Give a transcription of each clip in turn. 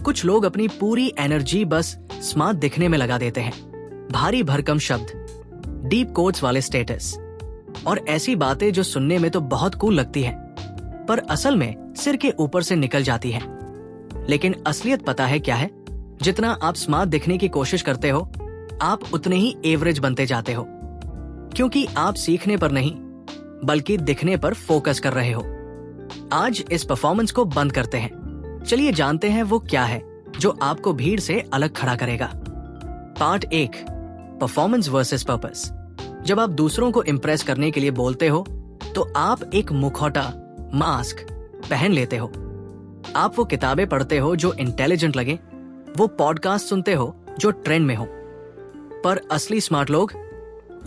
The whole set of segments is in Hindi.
कुछ लोग अपनी पूरी एनर्जी बस स्मार्ट दिखने में लगा देते हैं। भारी भरकम शब्द, डीप कोट्स वाले स्टेटस और ऐसी बातें जो सुनने में तो बहुत कूल लगती है, पर असल में सिर के ऊपर से निकल जाती है। लेकिन असलियत पता है क्या है? जितना आप स्मार्ट दिखने की कोशिश करते हो, आप उतने ही एवरेज बनते जाते हो, क्योंकि आप सीखने पर नहीं बल्कि दिखने पर फोकस कर रहे हो। आज इस परफॉर्मेंस को बंद करते हैं। चलिए जानते हैं वो क्या है जो आपको भीड़ से अलग खड़ा करेगा। Part 1, performance versus purpose. जब आप दूसरों को इम्प्रेस करने के लिए बोलते हो तो आप एक मुखौटा, मास्क पहन लेते हो। आप वो किताबें पढ़ते हो जो इंटेलिजेंट लगे, वो पॉडकास्ट सुनते हो जो ट्रेंड में हो। पर असली स्मार्ट लोग,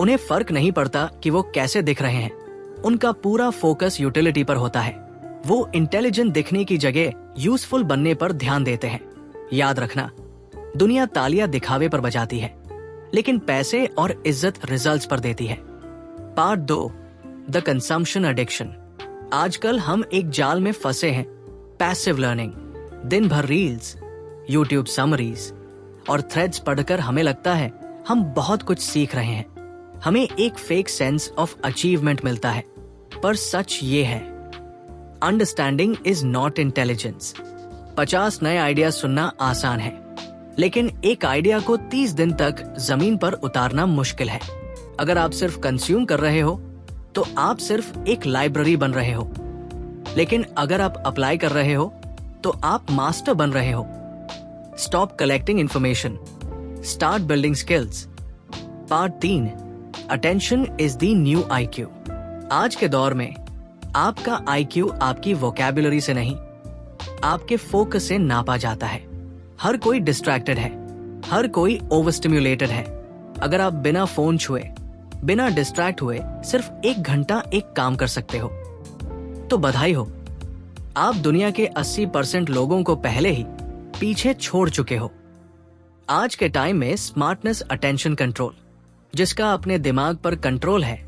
उन्हें फर्क नहीं पड़ता कि वो कैसे दिख रहे हैं। उनका पूरा फोकस यूटिलिटी पर होता है। वो इंटेलिजेंट दिखने की जगह यूजफुल बनने पर ध्यान देते हैं। याद रखना, दुनिया तालियां दिखावे पर बजाती है, लेकिन पैसे और इज्जत रिजल्ट्स पर देती है। Part 2, the consumption addiction. आजकल हम एक जाल में फंसे हैं। पैसिव लर्निंग, दिन भर रील्स, यूट्यूब समरीज और थ्रेड्स पढ़कर हमें लगता है हम बहुत कुछ सीख रहे हैं। हमें एक फेक सेंस ऑफ अचीवमेंट मिलता है, पर सच ये है, अंडरस्टैंडिंग इज नॉट इंटेलिजेंस। 50 नए आइडिया सुनना आसान है, लेकिन एक आइडिया को 30 दिन तक जमीन पर उतारना मुश्किल है। अगर आप सिर्फ कंज्यूम कर रहे हो तो आप सिर्फ एक लाइब्रेरी बन रहे हो, लेकिन अगर आप अप्लाई कर रहे हो तो आप मास्टर बन रहे हो। Stop collecting information, start building skills. Part 3, attention is the new IQ। आज के दौर में आपका IQ आपकी वोकैबुलरी से नहीं, आपके फोकस से नापा जाता है। हर कोई डिस्ट्रैक्टेड है, हर कोई ओवरस्टिम्युलेटेड है। अगर आप बिना फोन छुए, बिना डिस्ट्रैक्ट हुए सिर्फ 1 घंटा एक काम कर सकते हो तो बधाई हो, आप दुनिया के 80% लोगों को पहले ही पीछे छोड़ चुके हो। आज के टाइम में स्मार्टनेस, अटेंशन कंट्रोल, जिसका अपने दिमाग पर कंट्रोल है,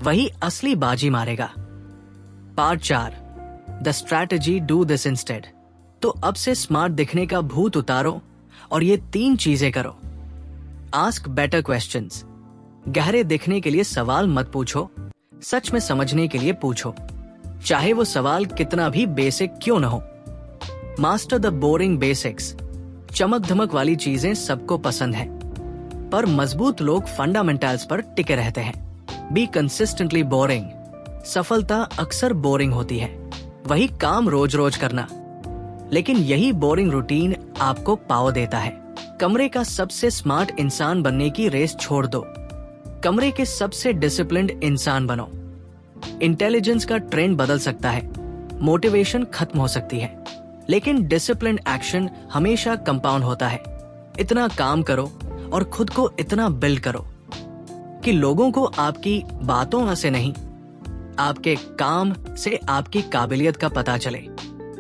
वही असली बाजी मारेगा। Part 4, the strategy do this instead. तो अब से स्मार्ट दिखने का भूत उतारो और ये 3 चीजें करो। Ask better questions. गहरे दिखने के लिए सवाल मत पूछो, सच में समझने के लिए पूछो, चाहे वो सवाल कितना भी बेसिक क्यों न हो। Master the boring basics. चमक धमक वाली चीजें सबको पसंद है, पर मजबूत लोग फंडामेंटल्स पर टिके रहते हैं। Be consistently boring. सफलता अक्सर बोरिंग होती है, वही काम रोज रोज करना, लेकिन यही बोरिंग रूटीन आपको पावर देता है। कमरे का सबसे स्मार्ट इंसान बनने की रेस छोड़ दो, कमरे के सबसे डिसिप्लिन्ड इंसान बनो। इंटेलिजेंस का ट्रेंड बदल सकता है, मोटिवेशन खत्म हो सकती है, लेकिन डिसिप्लिन्ड एक्शन हमेशा कंपाउंड होता है। इतना काम करो और खुद को इतना बिल्ड करो कि लोगों को आपकी बातों से नहीं, आपके काम से आपकी काबिलियत का पता चले।